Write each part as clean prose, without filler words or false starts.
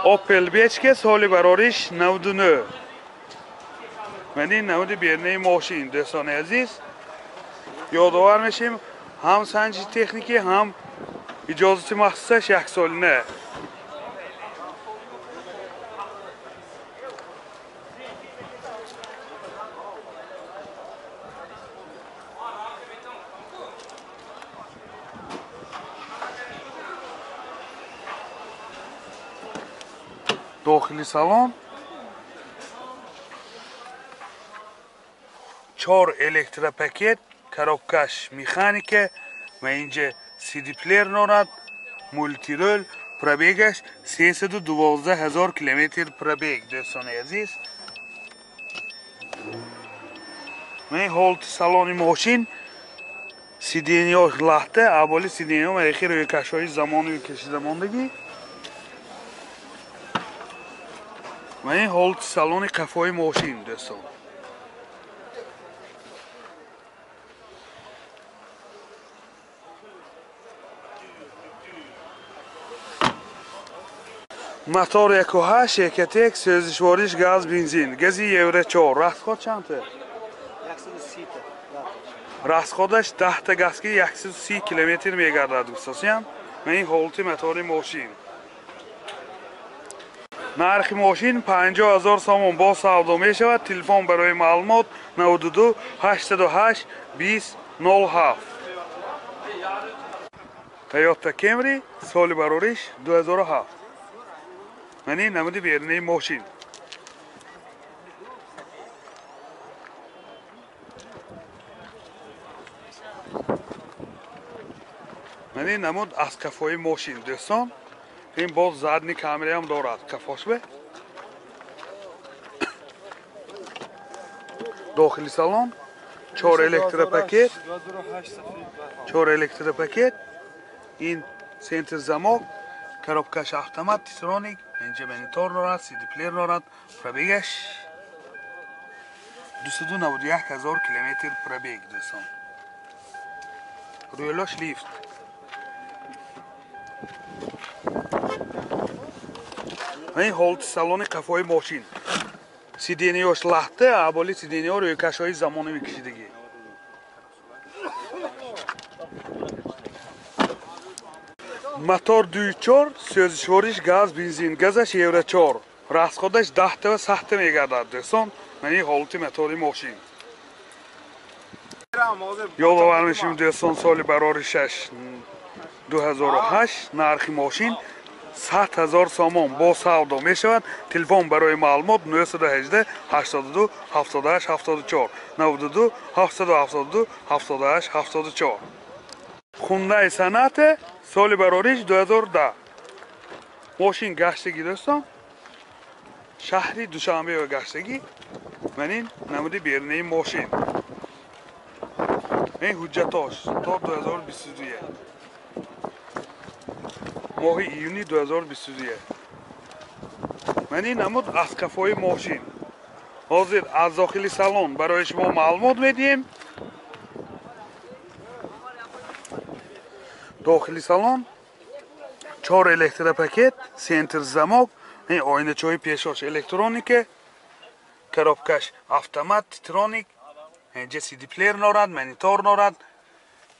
Opel Bechka soли барориш 99. یعنی نمود بیرنه ماشین دوستان عزیز یادآور میشیم هم سنجش تکنیکی هم اجازه مخصوصش 1 سالانه. داخلی سالن 4 الکتروپاکت коробкаш механика و اینجا CD پلیر دارد مولتی رول پرابیگش 312,000 کیلومتر پرابیگ دوستان عزیز. من هولت سالن ماشین سیدینیاش لخته اولی سیدینیا مرخی روی کشای زمانی کشیده ماندگی و این هولت سالن قفای ماشین دوستان. موتور 1.8 شرکت سوزشواریش گاز بنزین گازی یورو 4 راسخود چنده؟ 130 راسخودش 10 تا گاز که 130 کیلومتر میگردد دوستان. من این هولت موتور ماشین نرخ ماشین 50,000 سوم با سودا می شود. تلفن برای معلومات 92 88 20 07. تویوتا کمری سال بارورش 2007. منی نمودی بیرنه ماشین منی نمود از کفای ماشین دوستان. این باز زدنی کامری هم دارد کفاش به داخلی سالن 4 الکتروپاکت 4 الکتروپاکت این سنتر زماک коробкаш автомат تیترونیک اینجا منیتور دارد CD پلیر دارد پرابیگش 291,000 کیلومتر پرابیگ دوستان. رویلاش لیفت این هولت سالن قفای ماشین سیدینیاش لخته اولی سیدینیا روی کشای زمانی میکشیدگی موتور 2.4 سوزشواریش گاز بنزین گازش یورو 4 راسخودش 10 تا و سخت میگردد دوستان. من این هولت موتور ماشین یادآور میشیم دوستان سال برارشش 2008 نرخ ماشین 100,000 سوم با سودا می شود. تلفن برای معلومات 918 82 78 74 92 772 78 74. خونده صنعت سال برارش 2010 ماشین گشتگی دوستان شهری دوشنبه و گشتگی. من این نمودی بیرنه ماشین این حجتاش تا 2022 ماه ایونی 2022. من این نمود از کفای ماشین حاضر از داخلی سالن برای شما معلومات میدیم. داخلی سالن 4 الکتروپاکت سنتر زماک این آینه چای پیشاش الکترونیکه коробкаш автомат تیترونیک اینجا CD پلیر دارد منیتور دارد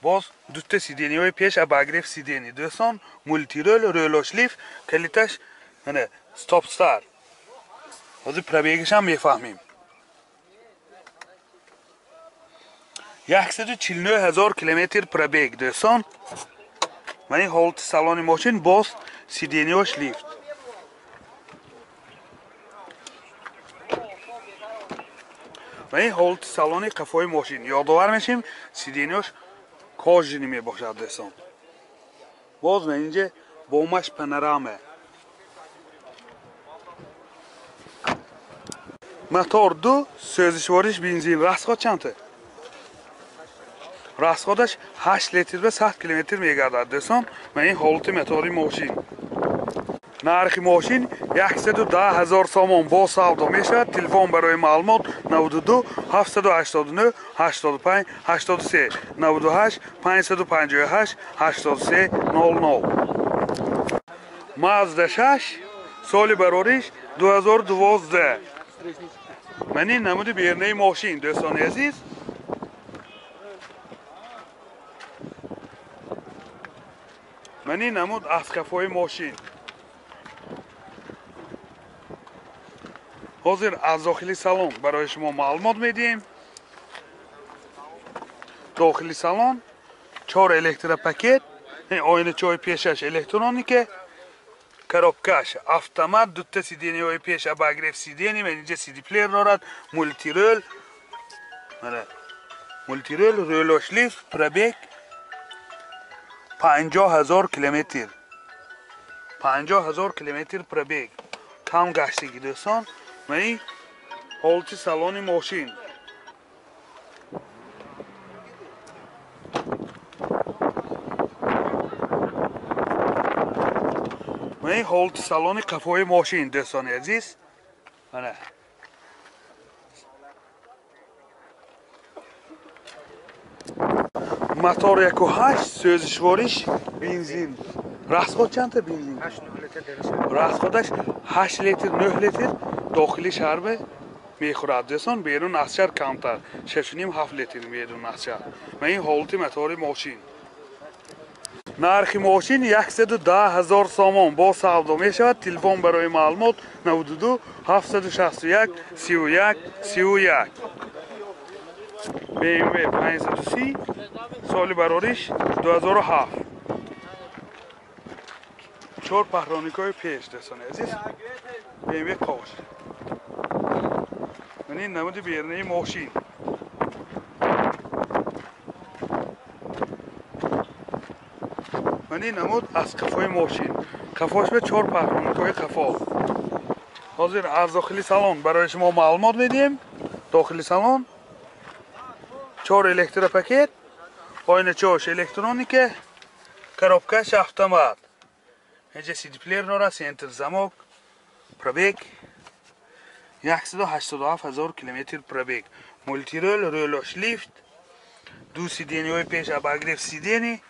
باز دوتا سیدینی های پیش اباگریف سیدینی دوستان مولتی رول رولاش لیف کلیتش یعنی ستاپ ستار حاضر پرابیگش هم میفهمیم 149,000 کیلومتر پرابیگ دوستان. من این هولت سالن ماشین باز سیدینی هاش لیفت و این هولت سالن قفای ماشین یادآور میشیم سیدینیاش کاژنی می باشد دوستان. باز من اینجا بومش پانورامه موتور 2 سوزشواریش بنزین راسخود چنده؟ راسخودش 8 لیتر به 100 کیلومتر میگردد دوستان. من این هولت موتور ماشین نرخ ماشین 110,000 سوم با سودا می شود. تلفن برای معلومات 92 789 85 83 98 558 83 00. مازدا 6 соли барориш 2012. Мани намуди бернаи мошин дӯстони азиз. Мани намуд аскафои мошин. ҳозир аз дохили салон барои шумо маълумот медиҳем. дохили салон 4 электропакет, oynachoy пешаш электроника, коробкаш автомат, дутта сиденияҳои пеш обогрев сидений, инҷа CD плеер дорад, мультирол, рӯлош лифт, пробег 50,000 километр. 50,000 километр пробег. Кам гаштагӣ дӯстон. Мани ҳолати салони мошин. мани ҳолати салони қафои мошин дӯстони азиз. Мана мотор 1.8 сӯзишвориш бензин. расход чанда бензин? 8 литр. расходаш 8 литр 9 литр дохили шаҳр мехӯрад дӯстон, берун аз шаҳр камтар 6.5-7 литр берун аз шаҳр. мани ҳолати мотори мошин. нархи мошин 110,000 сомон бо савдо мешавад. телефон барои маълумот 92 761 31 31. BMW 530 соли барориш 2007. 4 паҳроникои пеш дӯстони азиз. BMW қош. мани намуди бернаи мошин. мани намуд аз қафои мошин. қафош ба 4 паҳроникои қафо. ҳозир аз дохили салон барои шумо маълумот медиҳем. дохили салон 4 электропакет, oynachosh электроника, коробкаш автомат. инҷа CD плеер дорад, сентр замок, пробег 187,000 километр пробег. мультирол, рӯлош лифт, ду сиденияҳои пеш обогрев сидений,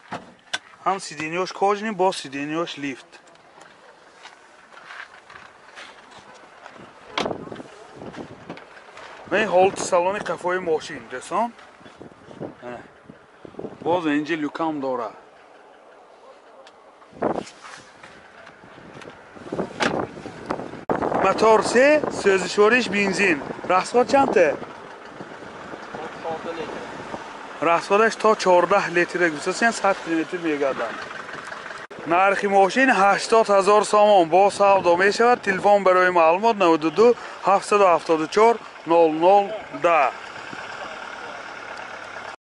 ҳам сиденияш кожни бо сиденияш лифт. мани ҳолати салони қафои мошин дӯстон. боз инҷа люкам дорад. мотор 3 сӯзишвориш бензин. расход чанда? расходаш то 14 литр гусасиян 100 км мегардад. нархи мошин 80,000 сомон бо савдо мешавад. телефон барои маълумот 92 774 00 10.